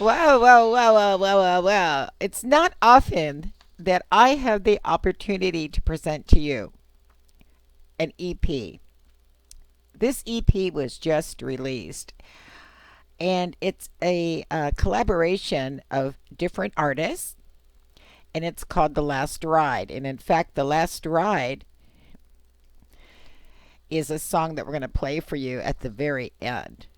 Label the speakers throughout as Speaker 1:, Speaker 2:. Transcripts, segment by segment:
Speaker 1: Wow, wow, wow, wow, wow, wow, wow. It's not often that I have the opportunity to present to you an EP. This EP was just released, and it's a collaboration of different artists, and it's called The Last Ride. And in fact, The Last Ride is a song that we're going to play for you at the very end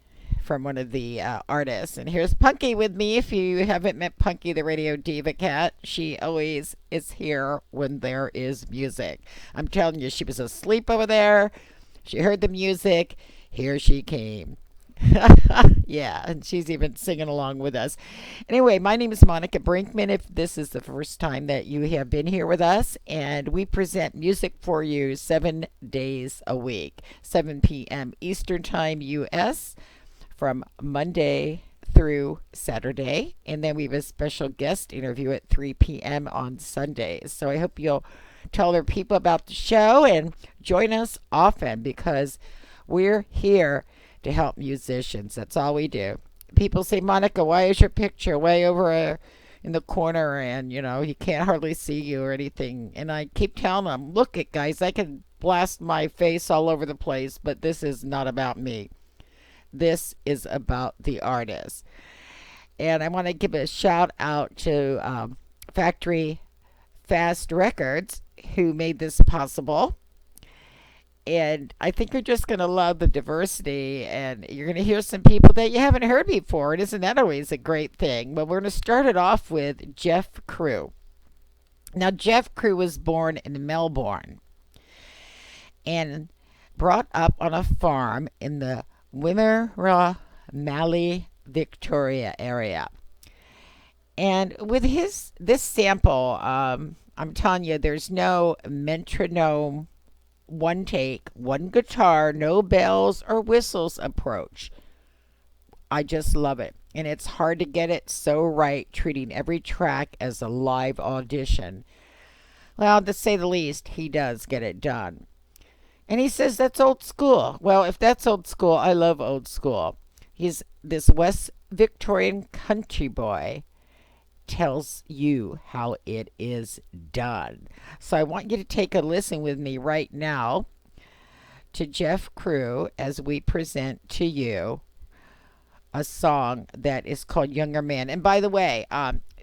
Speaker 1: from one of the artists. And here's Punky with me. If you haven't met Punky, the radio diva cat, she always is here when there is music. I'm telling you, she was asleep over there. She heard the music. Here she came. Yeah, and she's even singing along with us. Anyway, my name is Monica Brinkman. If this is the first time that you have been here with us, and we present music for you 7 days a week, 7 p.m. Eastern Time, U.S., from Monday through Saturday. And then we have a special guest interview at 3 p.m. on Sundays. So I hope you'll tell other people about the show and join us often because we're here to help musicians. That's all we do. People say, Monica, why is your picture way over in the corner and, you can't hardly see you or anything? And I keep telling them, look it, guys, I can blast my face all over the place, but this is not about me. This is about the artist. And I want to give a shout out to Factory Fast Records who made this possible. And I think you're just going to love the diversity, and you're going to hear some people that you haven't heard before. And isn't that always a great thing? But we're going to start it off with Jeff Crew. Now, Jeff Crew was born in Melbourne and brought up on a farm in the Wimmera Mallee, Victoria area. And with this sample, I'm telling you, there's no metronome, one take, one guitar, no bells or whistles approach. I just love it. And it's hard to get it so right, treating every track as a live audition. Well, to say the least, he does get it done. And he says that's old school. Well, if that's old school, I love old school. He's this West Victorian country boy tells you how it is done. So I want you to take a listen with me right now to Jeff Crew as we present to you a song that is called Younger Man. And by the way,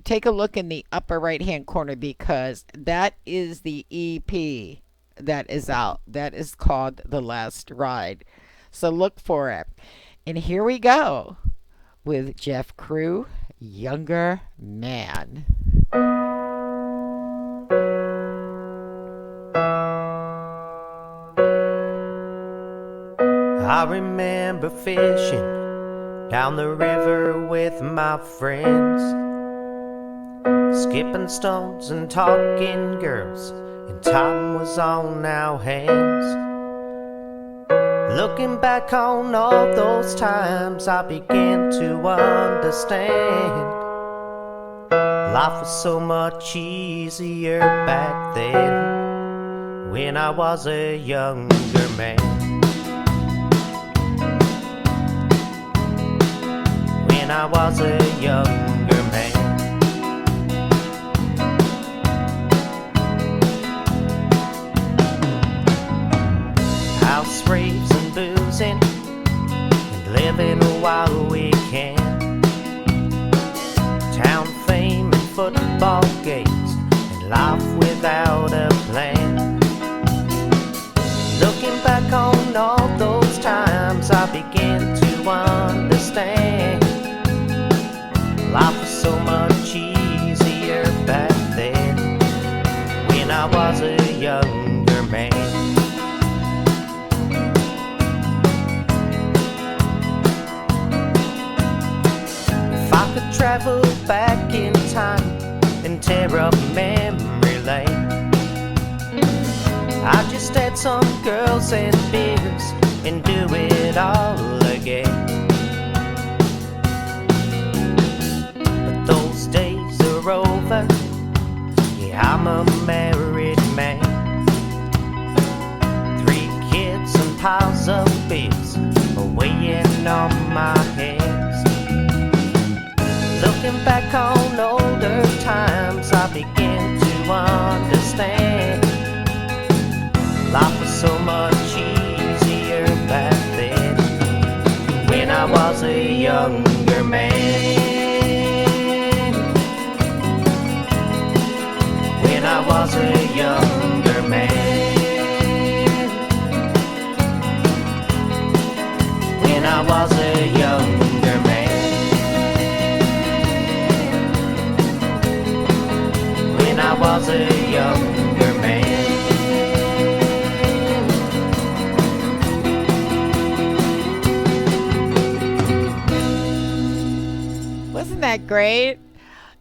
Speaker 1: take a look in the upper right hand corner because that is the EP that is out. That is called The Last Ride. So look for it. And here we go with Jeff Crew, Younger Man.
Speaker 2: I remember fishing down the river with my friends, skipping stones and talking girls, and time was on our hands. Looking back on all those times, I began to understand life was so much easier back then, when I was a younger man. When I was a younger man. House raves and boozing and living while we can. Town fame and football games and life without a plan. Looking back on all those times, I began to understand life was so much easier back then, when I was a younger man. If I could travel back in time and tear up memory lane, I'd just add some girls and beers and do it all again. But those days are over, yeah, I'm a married man. 3 kids and piles of bills are weighing on my hands.
Speaker 1: Wasn't that great?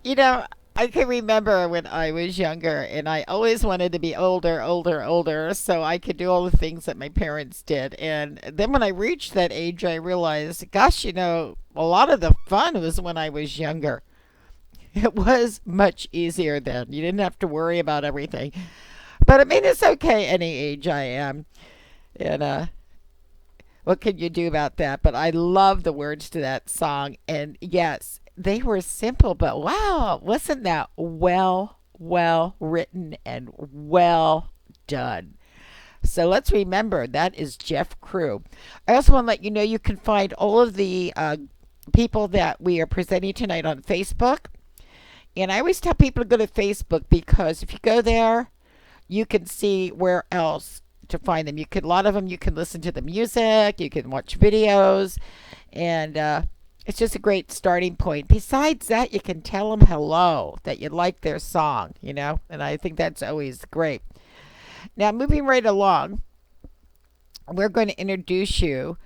Speaker 1: You know, I can remember when I was younger and I always wanted to be older, older, older so I could do all the things that my parents did. And then when I reached that age, I realized, gosh, a lot of the fun was when I was younger. It was much easier then. You didn't have to worry about everything. But I mean, it's okay any age I am. And what can you do about that? But I love the words to that song. And yes, they were simple, but wow, wasn't that well written and well done? So let's remember that is Jeff Crew. I also want to let you know you can find all of the people that we are presenting tonight on Facebook. And I always tell people to go to Facebook because if you go there, you can see where else to find them. A lot of them you can listen to the music, you can watch videos, and it's just a great starting point. Besides that, you can tell them hello, that you like their song, and I think that's always great. Now, moving right along, we're going to introduce you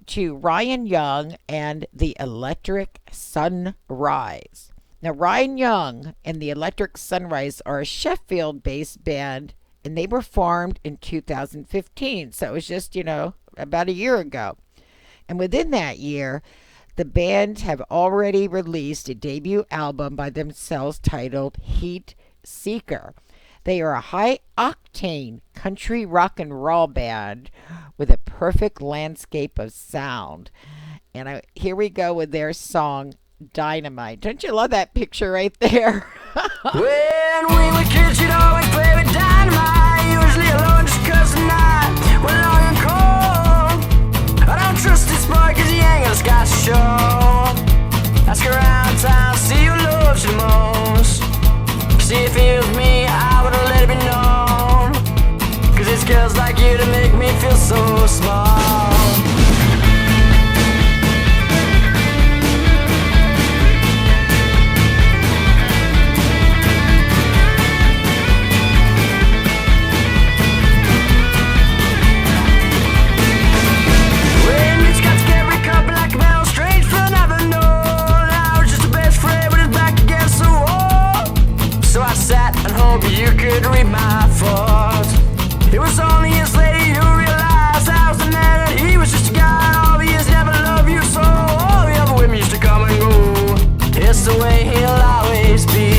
Speaker 1: to Ryan Young and the Electric Sunrise. Now, Ryan Young and the Electric Sunrise are a Sheffield based band, and they were formed in 2015. So it was just, about a year ago. And within that year, the band have already released a debut album by themselves titled Heat Seeker. They are a high octane country rock and roll band with a perfect landscape of sound. And here we go with their song Dynamite. Don't you love that picture right there?
Speaker 2: When we were kids, you'd always play with dynamite. Usually alone just 'cause the night went long and cold. I don't trust this boy 'cause he ain't got a scotch to show. Ask around town, see who loves you the most. 'Cause if it was me, I would've let it be known. 'Cause it's girls like you that make me feel so small. You could read my thoughts. It was only years later you realized I was the man and he was just a guy. All the years never loved you so. All the other women used to come and go. It's the way he'll always be.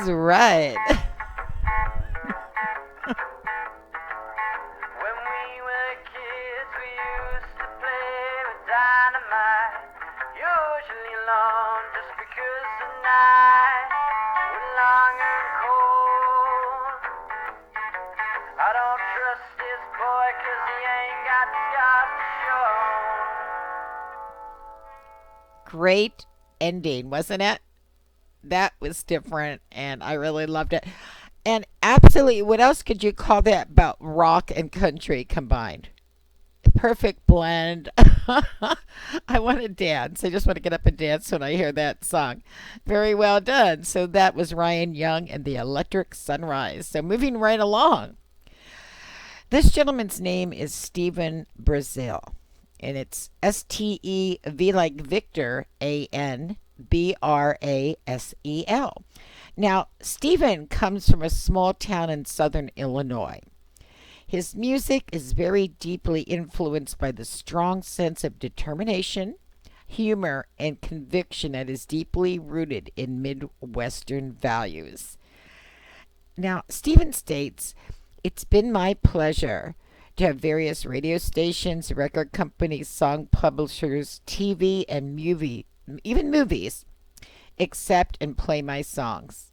Speaker 1: Right.
Speaker 2: When we were kids, we used to play with dynamite. Usually alone, just because the night was long and cold. I don't trust this boy 'cause he ain't got the scars to show.
Speaker 1: Great ending, wasn't it? That was different and I really loved it. And absolutely, what else could you call that about rock and country combined? Perfect blend. I want to dance. I just want to get up and dance when I hear that song. Very well done. So that was Ryan Young and the Electric Sunrise. So moving right along. This gentleman's name is Stephen Brazil. And it's STEV like Victor, ANBRASEL. Now, Stephen comes from a small town in southern Illinois. His music is very deeply influenced by the strong sense of determination, humor, and conviction that is deeply rooted in Midwestern values. Now, Stephen states, it's been my pleasure to have various radio stations, record companies, song publishers, TV, and even movies accept and play my songs.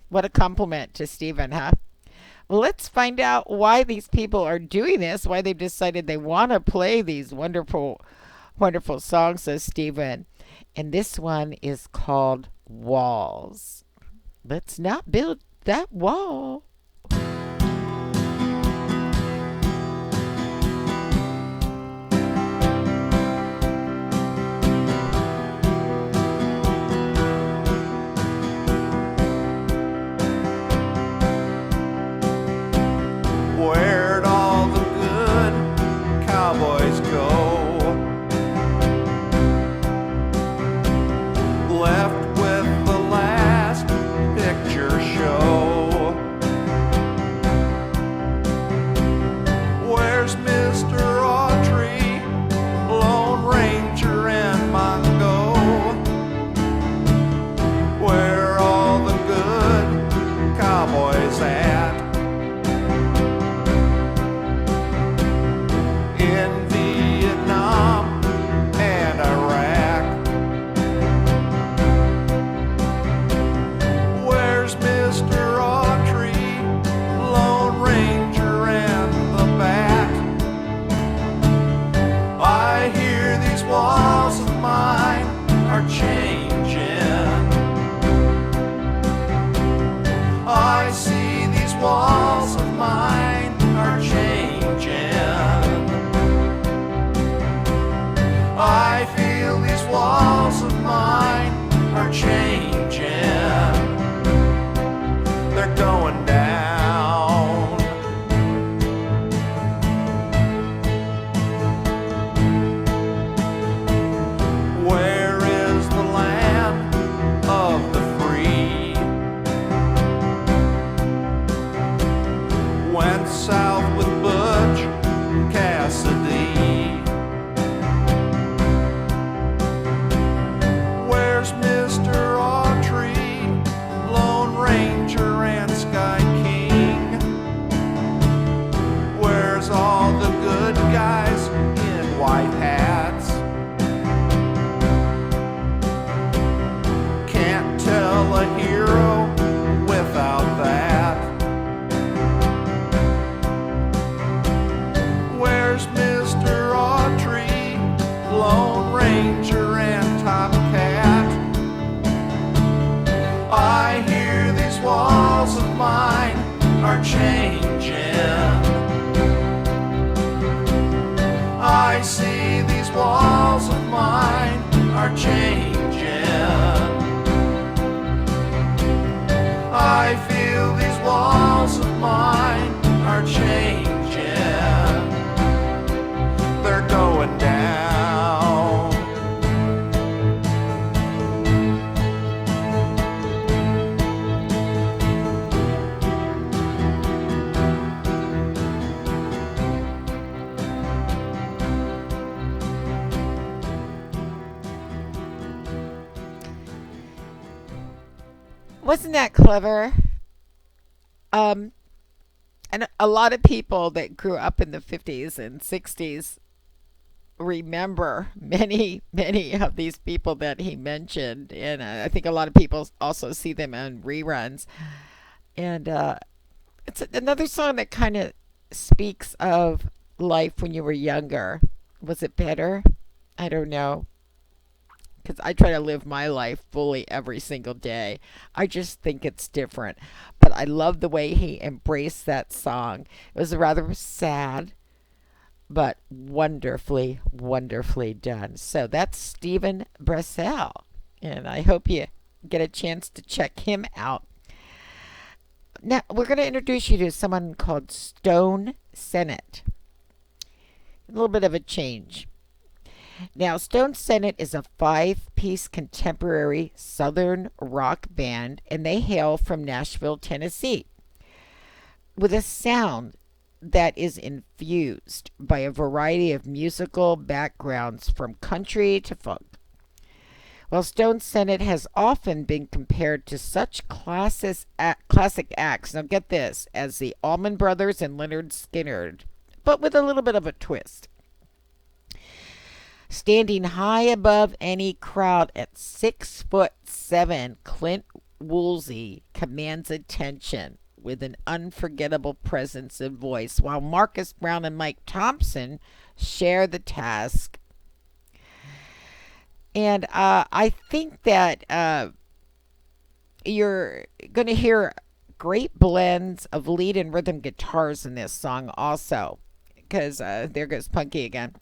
Speaker 1: What a compliment to Stephen, huh? Well, let's find out why these people are doing this, why they've decided they want to play these wonderful, wonderful songs, says Stephen. And this one is called Walls. Let's not build that wall.
Speaker 2: Where'd all the good cowboys go? Left with the last picture show. Where's Mr. Autry, Lone Ranger and Mongo? Where are all the good cowboys at? In Vietnam and Iraq. Where's Mr. Autry, Lone Ranger and the Bat? I hear these walls of mine are changing. I see these walls of mine are changing. I feel these walls of mine are changing. They're going down. Where is the land of the free? Went south with Butch Cassidy. Where's Mr. Autry, Lone Ranger and Sky King? Where's all the good guys in white hats? Can't tell a hero without that. Where's Mr. Autry, Lone Ranger and Top Cat? I hear these walls of mine are changing. I see these walls of mine are changing. I feel these walls of mine are changing. They're going down.
Speaker 1: Wasn't that clever? Um, and a lot of people that grew up in the 50s and 60s remember many, many of these people that he mentioned. And I think a lot of people also see them on reruns. And it's another song that kind of speaks of life when you were younger. Was it better? I don't know. Because I try to live my life fully every single day. I just think it's different. But I love the way he embraced that song. It was rather sad, but wonderfully, wonderfully done. So that's Stephen Brassell. And I hope you get a chance to check him out. Now, we're going to introduce you to someone called Stone Senate. A little bit of a change. Now, Stone Senate is a 5-piece contemporary southern rock band, and they hail from Nashville, Tennessee, with a sound that is infused by a variety of musical backgrounds from country to folk. While Stone Senate has often been compared to such classic acts, now get this, as the Allman Brothers and Lynyrd Skynyrd, but with a little bit of a twist. Standing high above any crowd at 6'7", Clint Woolsey commands attention with an unforgettable presence of voice, while Marcus Brown and Mike Thompson share the task. And I think that you're going to hear great blends of lead and rhythm guitars in this song also, because there goes Punky again.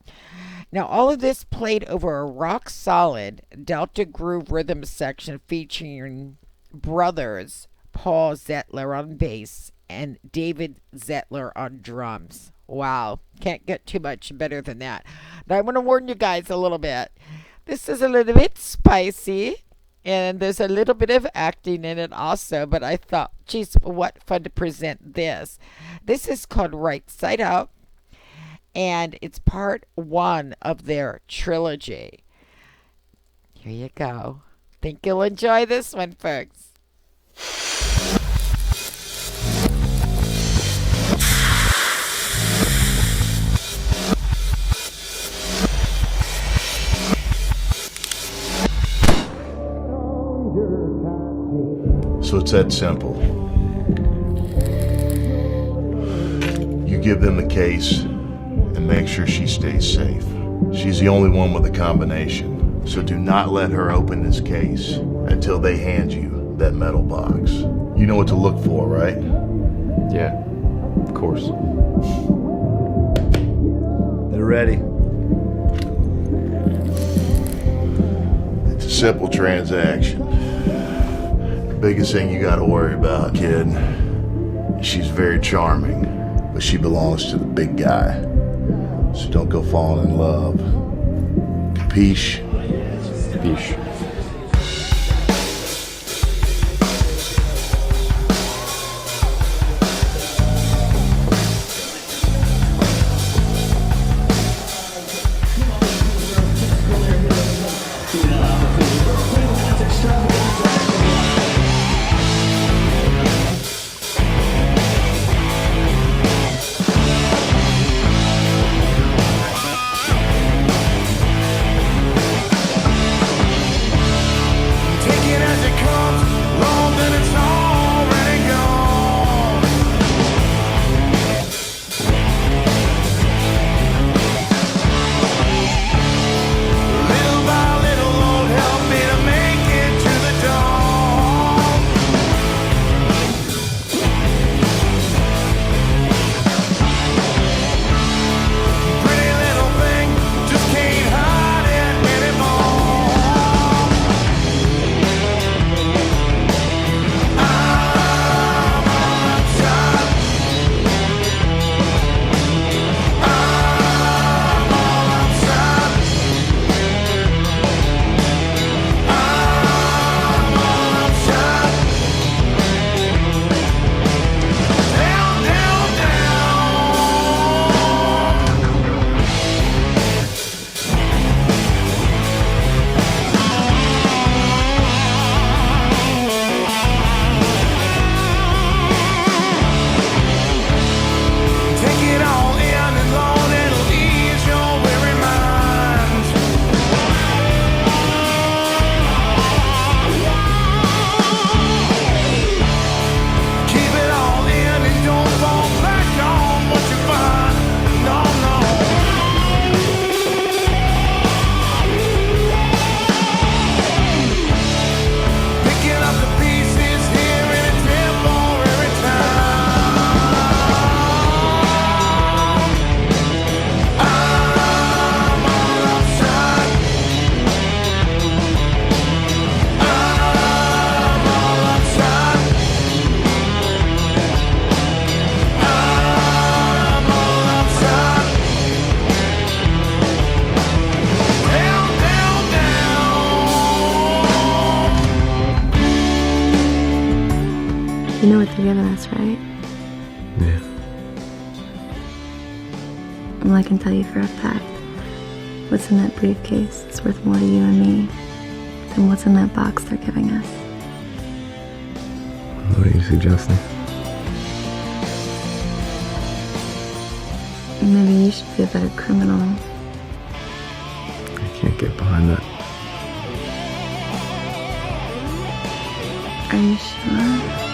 Speaker 1: Now, all of this played over a rock-solid Delta groove rhythm section featuring brothers Paul Zettler on bass and David Zettler on drums. Wow, can't get too much better than that. Now, I want to warn you guys a little bit. This is a little bit spicy, and there's a little bit of acting in it also, but I thought, geez, what fun to present this. This is called Right Side Up, and it's part 1 of their trilogy. Here you go. Think you'll enjoy this one, folks.
Speaker 3: So it's that simple. You give them the case and make sure she stays safe. She's the only one with a combination, so do not let her open this case until they hand you that metal box. You know what to look for, right?
Speaker 4: Yeah, of course.
Speaker 3: They're ready. It's a simple transaction. The biggest thing you gotta worry about, kid, is she's very charming, but she belongs to the big guy. So don't go falling in love. Capiche?
Speaker 4: Capiche.
Speaker 5: You know what they're giving us, right?
Speaker 4: Yeah.
Speaker 5: Well, I can tell you for a fact, what's in that briefcase is worth more to you and me then what's in that box they're giving us?
Speaker 4: What are you suggesting?
Speaker 5: Maybe you should be a better criminal.
Speaker 4: I can't get behind that.
Speaker 5: Are you sure?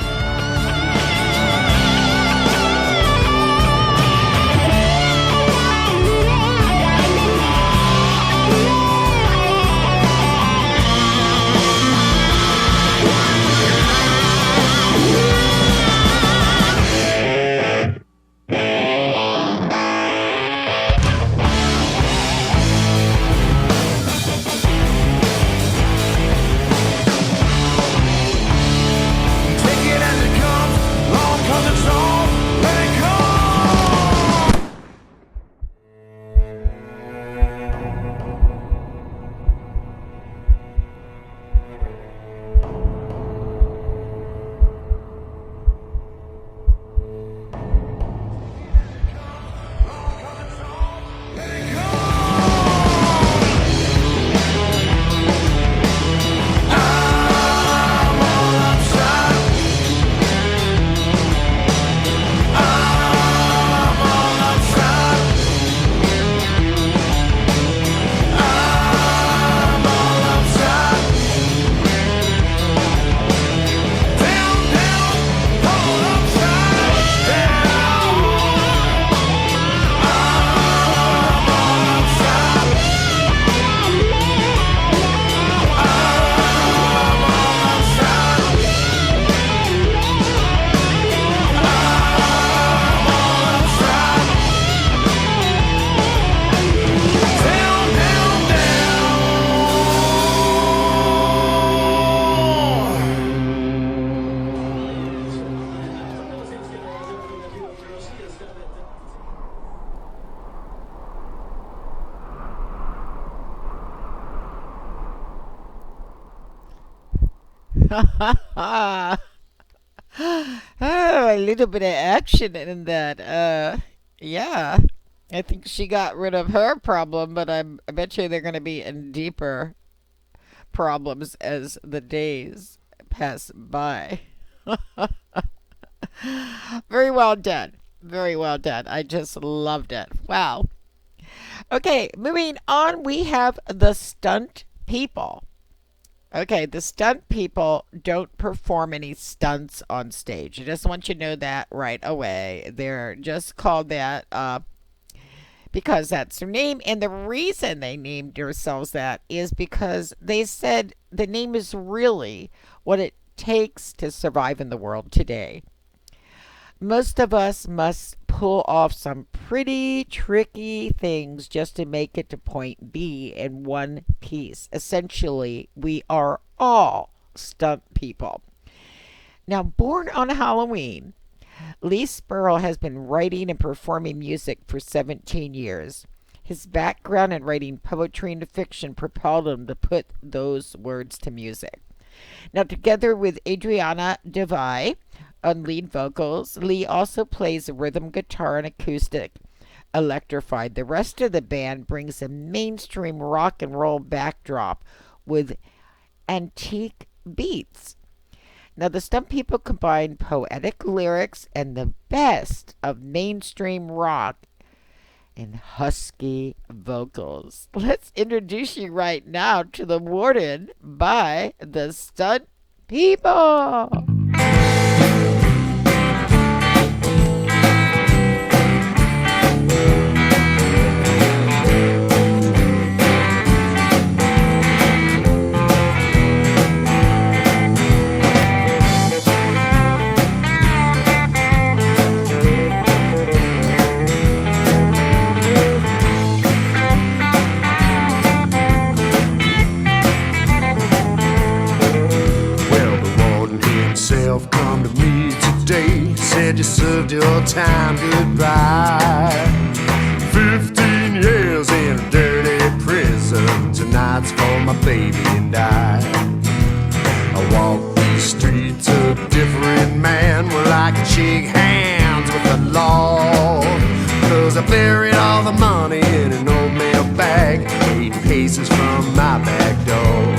Speaker 1: Oh, a little bit of action in that. Yeah. I think she got rid of her problem, but I bet you they're going to be in deeper problems as the days pass by. Very well done. Very well done. I just loved it. Wow. Okay, moving on, we have the stunt people. Okay, the stunt people don't perform any stunts on stage. I just want you to know that right away. They're just called that because that's their name. And the reason they named themselves that is because they said the name is really what it takes to survive in the world today. Most of us must pull off some pretty tricky things just to make it to point B in one piece. Essentially, we are all stunt people. Now, born on Halloween, Lee Spurl has been writing and performing music for 17 years. His background in writing poetry and fiction propelled him to put those words to music. Now, together with Adriana Devay on lead vocals, Lee also plays rhythm guitar and acoustic electrified. The rest of the band brings a mainstream rock and roll backdrop with antique beats. Now, the Stunt People combine poetic lyrics and the best of mainstream rock and husky vocals. Let's introduce you right now to The Warden by the Stunt People.
Speaker 6: Come to me today, said you served your time goodbye. 15 years in a dirty prison, tonight's for my baby and I walk these streets a different man, well I can shake hands with the law, 'cause I buried all the money in an old mail bag, 8 paces from my back door.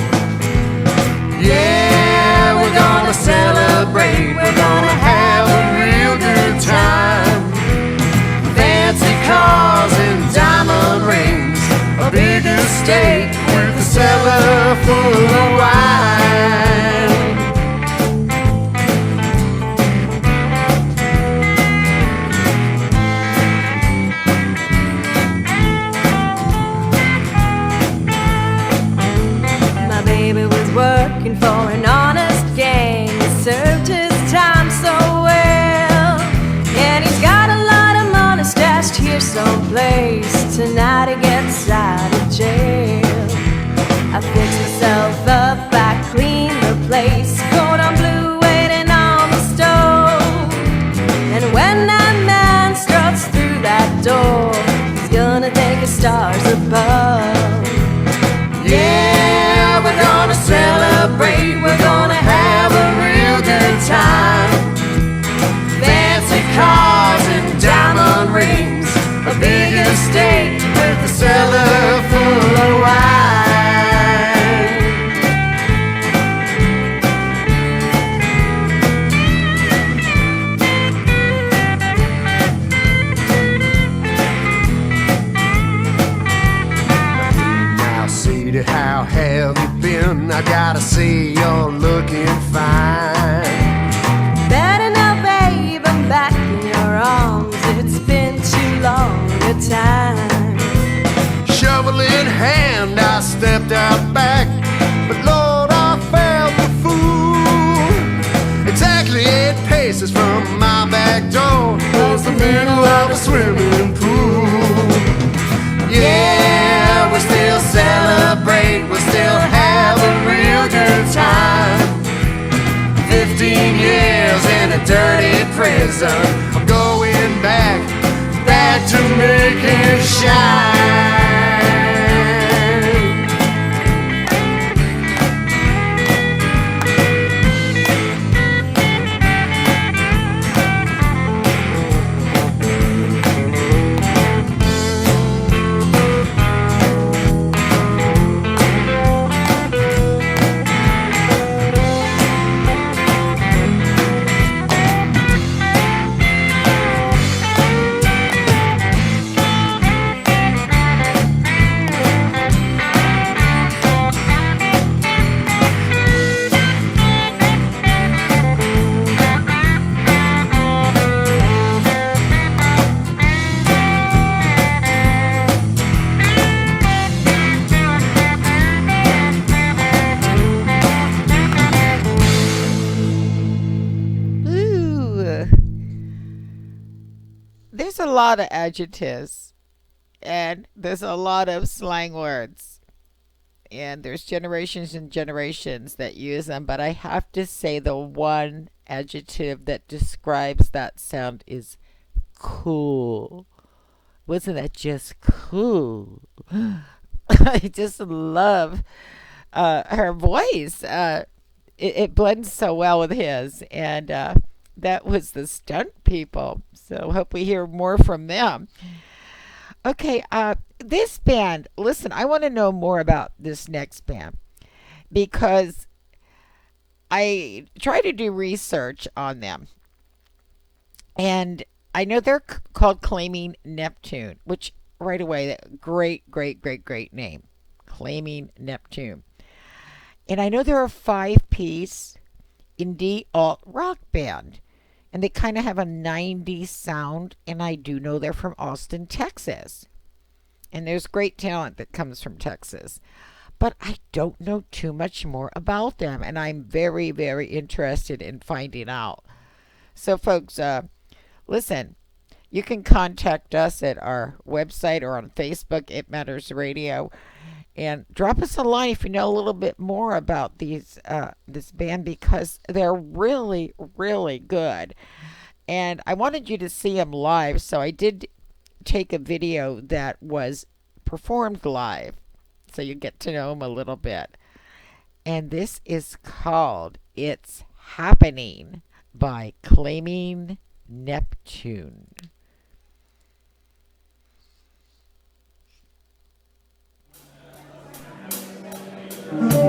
Speaker 7: place. Tonight he gets out of jail. I fix myself up, I clean the place. Cordon bleu waiting on the stove. And when that man struts through that door, he's gonna thank the stars above. Yeah, we're gonna celebrate, we're gonna have a real good time. Fancy cars and diamond rings, a big estate with a cellar full of wine.
Speaker 6: Now, Cedar, how have you been? I gotta say you're looking fine.
Speaker 7: Better now, babe, I'm back in your arms. It's been too long a time.
Speaker 6: Shovel in hand, I stepped out back, but Lord, I felt the fool. Exactly 8 paces from my back door was the middle of a swimming pool. Yeah, we still celebrate, we still have a real good time. 15 years in a dirty prison, I'm going back to make it shine.
Speaker 1: There's a lot of adjectives and there's a lot of slang words. And there's generations and generations that use them, but I have to say the one adjective that describes that sound is cool. Wasn't that just cool? I just love her voice. It blends so well with his, and that was the Stunt People. So hope we hear more from them. Okay, this band, listen, I want to know more about this next band because I try to do research on them. And I know they're called Claiming Neptune, which right away, great name. Claiming Neptune. And I know they're a 5-piece indie alt rock band. And they kind of have a 90s sound. And I do know they're from Austin, Texas. And there's great talent that comes from Texas. But I don't know too much more about them. And I'm very, very interested in finding out. So, folks, listen, you can contact us at our website or on Facebook, It Matters Radio. And drop us a line if you know a little bit more about this band because they're really, really good. And I wanted you to see them live, so I did take a video that was performed live, so you get to know them a little bit. And this is called It's Happening by Claiming Neptune.
Speaker 5: Now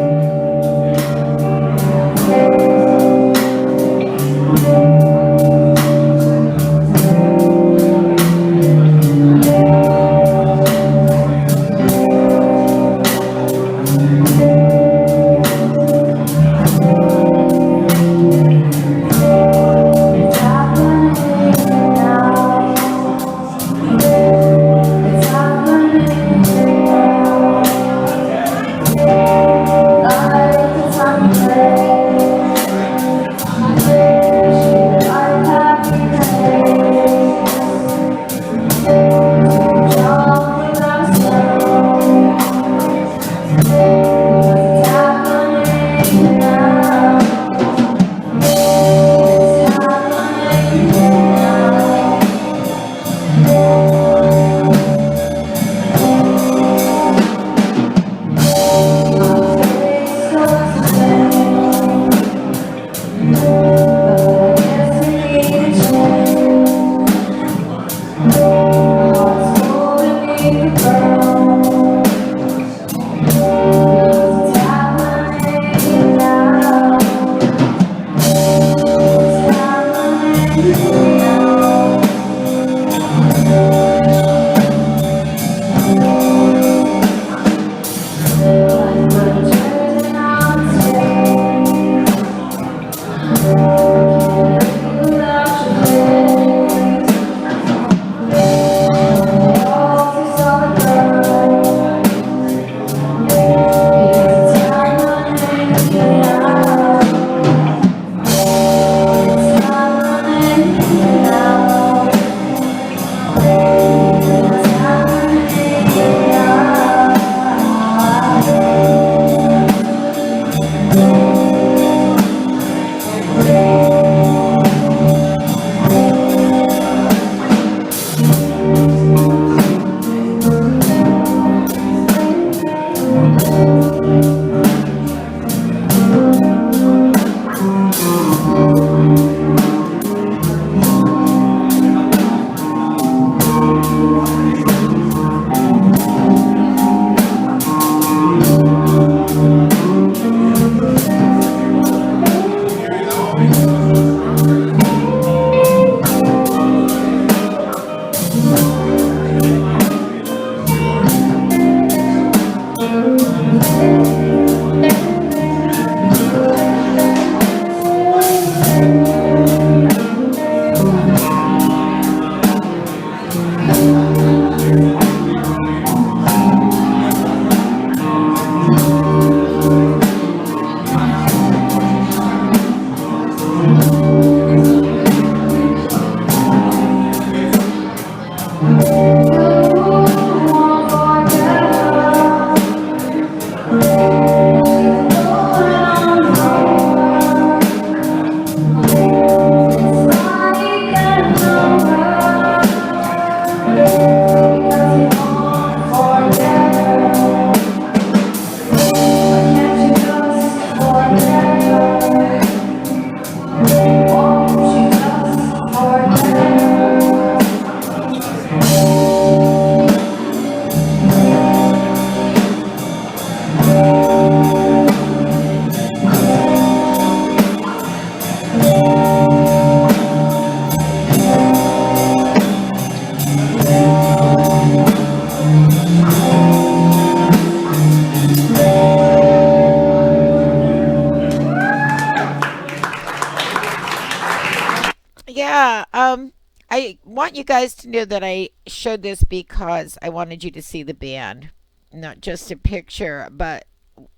Speaker 1: I want you guys to know that I showed this because I wanted you to see the band, not just a picture, but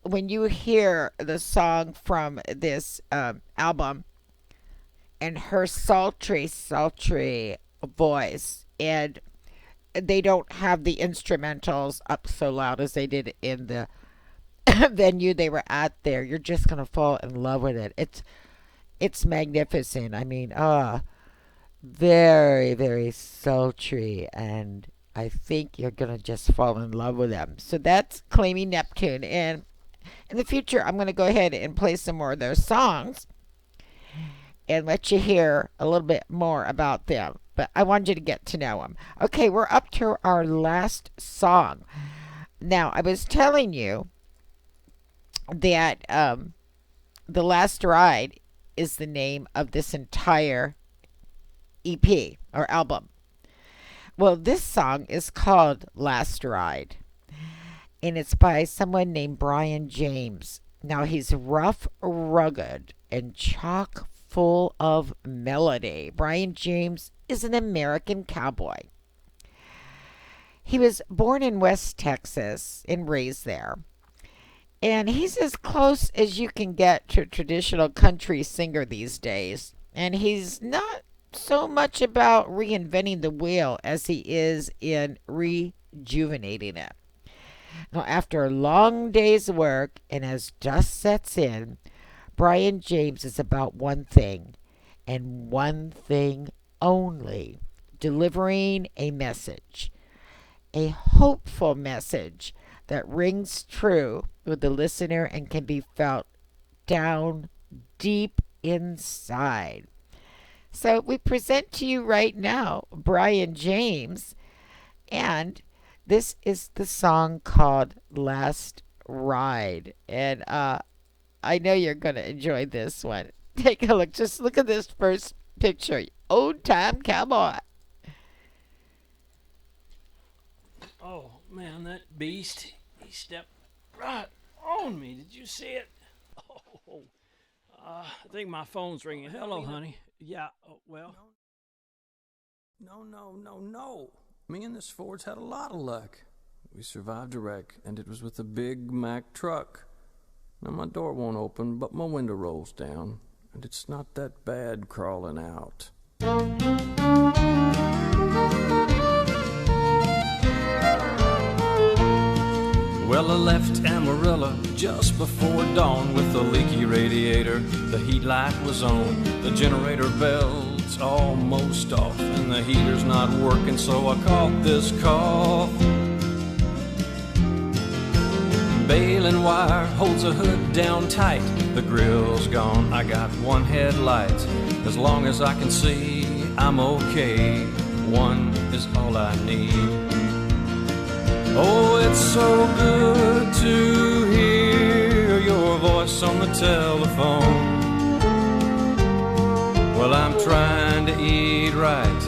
Speaker 1: when you hear the song from this album and her sultry, sultry voice, and they don't have the instrumentals up so loud as they did in the venue they were at there, you're just gonna fall in love with it. It's magnificent. I mean, very, very sultry, and I think you're gonna just fall in love with them. So that's Claiming Neptune, and in the future I'm gonna go ahead and play some more of their songs and let you hear a little bit more about them. But I wanted you to get to know them. Okay, we're up to our last song. Now, I was telling you that The Last Ride is the name of this entire EP or album. Well, this song is called Last Ride, and it's by someone named Brian James. Now, he's rough, rugged, and chock full of melody. Brian James is an American cowboy. He was born in West Texas and raised there. And he's as close as you can get to a traditional country singer these days. And he's not so much about reinventing the wheel as he is in rejuvenating it. Now, after a long day's work and as dust sets in, Brian James is about one thing, and one thing only: delivering a message, a hopeful message that rings true with the listener and can be felt down deep inside. So we present to you right now Brian James, and this is the song called Last Ride. And I know you're going to enjoy this one. Take a look. Just look at this first picture. Old time cowboy.
Speaker 8: Oh, man, that beast, he stepped right on me. Did you see it? Oh, I think my phone's ringing. Hello, honey. Yeah, well. No. Me and this Ford's had a lot of luck. We survived a wreck, and it was with a big Mack truck. Now my door won't open, but my window rolls down, and it's not that bad crawling out. Well, I left Amarillo just before dawn with a leaky radiator. The heat light was on, the generator belt's almost off, and the heater's not working, so I caught this cough. Baling wire holds a hood down tight. The grill's gone, I got one headlight. As long as I can see, I'm okay. One is all I need. Oh, it's so good to hear your voice on the telephone. Well, I'm trying to eat right.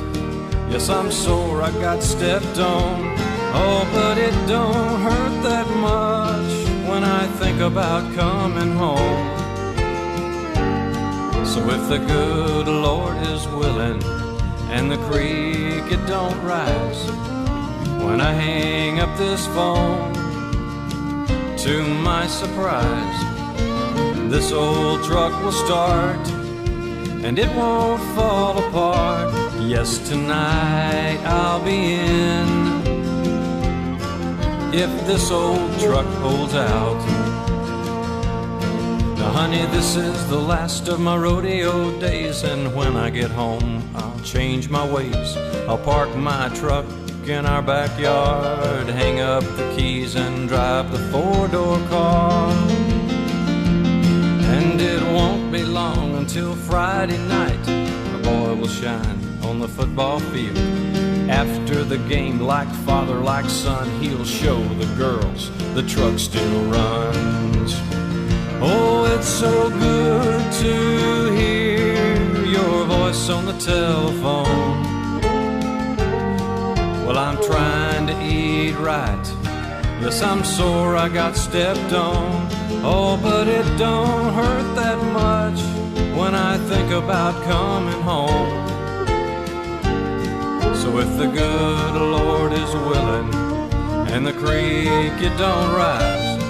Speaker 8: Yes, I'm sore, I got stepped on. Oh, but it don't hurt that much when I think about coming home. So if the good Lord is willing and the creek it don't rise, when I hang up this phone, to my surprise, this old truck will start and it won't fall apart. Yes, tonight I'll be in if this old truck holds out. Now honey, this is the last of my rodeo days, and when I get home I'll change my ways. I'll park my truck in our backyard, hang up the keys and drive the four-door car. And it won't be long until Friday night a boy will shine on the football field. After the game, like father, like son, he'll show the girls the truck still runs. Oh, it's so good to hear your voice on the telephone. Well, I'm trying to eat right. Yes, I'm sore, I got stepped on. Oh, but it don't hurt that much when I think about coming home. With the good Lord is willing and the creek it don't rise.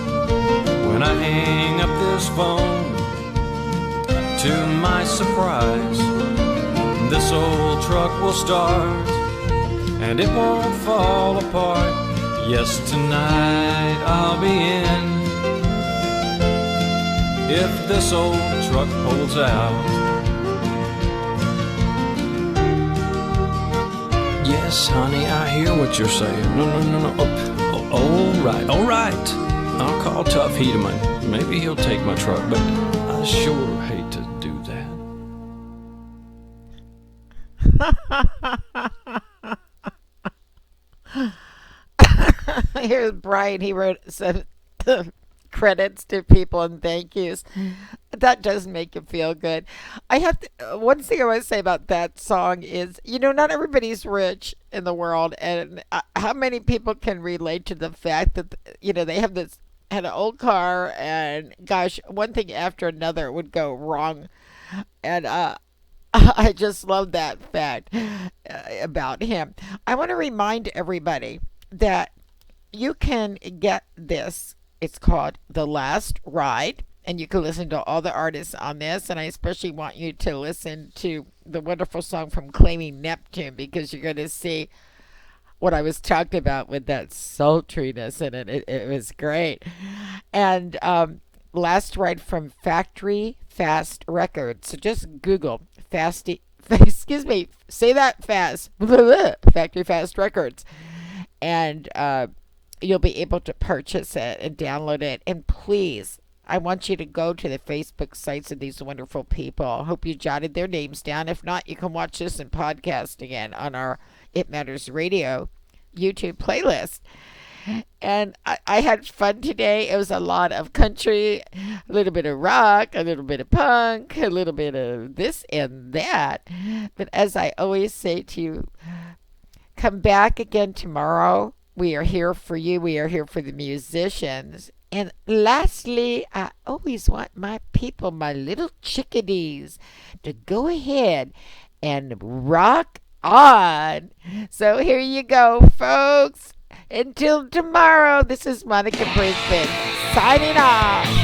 Speaker 8: When I hang up this phone, to my surprise, this old truck will start and it won't fall apart. Yes, tonight I'll be in if this old truck holds out. Yes, honey, I hear what you're saying. No. All right. I'll call Tough Hedeman. Maybe he'll take my truck, but I sure hate to do
Speaker 1: that. Here's Brian. He wrote some credits to people and thank yous. That does make you feel good. I have to, one thing I want to say about that song is, not everybody's rich in the world, and how many people can relate to the fact that they had an old car, and gosh, one thing after another would go wrong, and I just love that fact about him. I want to remind everybody that you can get this. It's called The Last Ride, and you can listen to all the artists on this, and I especially want you to listen to the wonderful song from Claiming Neptune, because you're going to see what I was talking about with that sultriness in it. It was great. And Last Ride from Factory Fast Records. So just Google excuse me, say that fast, Factory Fast Records, and you'll be able to purchase it and download it. And please, I want you to go to the Facebook sites of these wonderful people. I hope you jotted their names down. If not, you can watch this in podcast again on our It Matters Radio YouTube playlist. And I had fun today. It was a lot of country, a little bit of rock, a little bit of punk, a little bit of this and that. But as I always say to you, come back again tomorrow. We are here for you. We are here for the musicians. And lastly, I always want my people, my little chickadees, to go ahead and rock on. So here you go, folks. Until tomorrow, this is Monica Brisbane signing off.